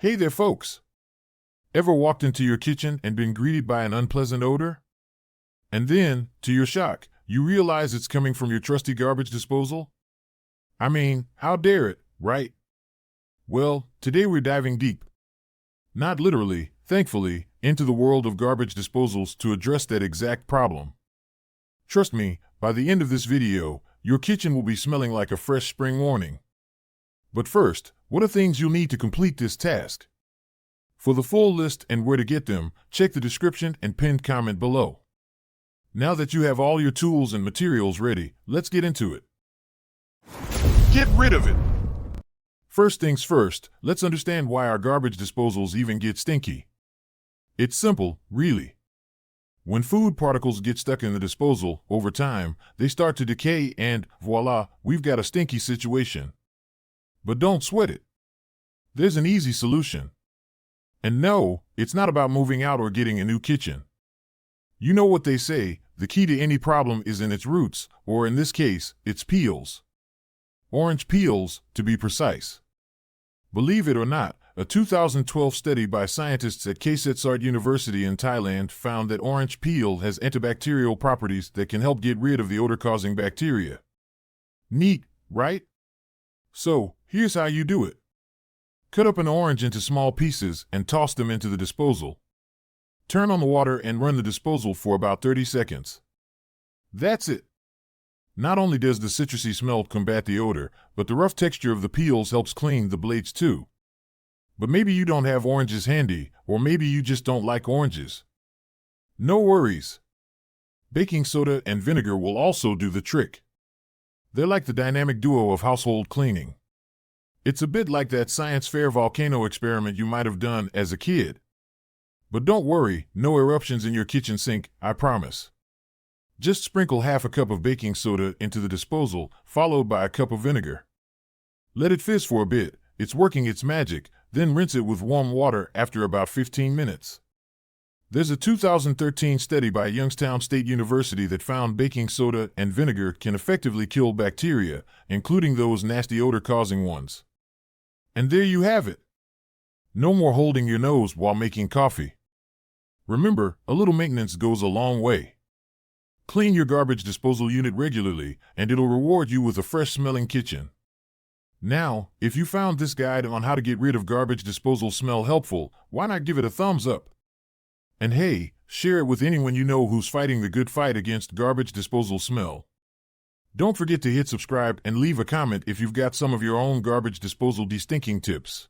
Hey there, folks. Ever walked into your kitchen and been greeted by an unpleasant odor? And then, to your shock, you realize it's coming from your trusty garbage disposal? I mean, how dare it, right? Well, today we're diving deep. Not literally, thankfully, into the world of garbage disposals to address that exact problem. Trust me, by the end of this video, your kitchen will be smelling like a fresh spring morning. But first, what are things you'll need to complete this task? For the full list and where to get them, check the description and pinned comment below. Now that you have all your tools and materials ready, let's get into it. Get rid of it! First things first, let's understand why our garbage disposals even get stinky. It's simple, really. When food particles get stuck in the disposal, over time, they start to decay and, voila, we've got a stinky situation. But don't sweat it. There's an easy solution. And no, it's not about moving out or getting a new kitchen. You know what they say, the key to any problem is in its roots, or in this case, its peels. Orange peels, to be precise. Believe it or not, a 2012 study by scientists at Kasetsart University in Thailand found that orange peel has antibacterial properties that can help get rid of the odor-causing bacteria. Neat, right? So, here's how you do it. Cut up an orange into small pieces and toss them into the disposal. Turn on the water and run the disposal for about 30 seconds. That's it. Not only does the citrusy smell combat the odor, but the rough texture of the peels helps clean the blades too. But maybe you don't have oranges handy, or maybe you just don't like oranges. No worries. Baking soda and vinegar will also do the trick. They're like the dynamic duo of household cleaning. It's a bit like that science fair volcano experiment you might have done as a kid. But don't worry, no eruptions in your kitchen sink, I promise. Just sprinkle half a cup of baking soda into the disposal, followed by a cup of vinegar. Let it fizz for a bit, it's working its magic, then rinse it with warm water after about 15 minutes. There's a 2013 study by Youngstown State University that found baking soda and vinegar can effectively kill bacteria, including those nasty odor-causing ones. And there you have it. No more holding your nose while making coffee. Remember, a little maintenance goes a long way. Clean your garbage disposal unit regularly, and it'll reward you with a fresh-smelling kitchen. Now, if you found this guide on how to get rid of garbage disposal smell helpful, why not give it a thumbs up? And hey, share it with anyone you know who's fighting the good fight against garbage disposal smell. Don't forget to hit subscribe and leave a comment if you've got some of your own garbage disposal de-stinking tips.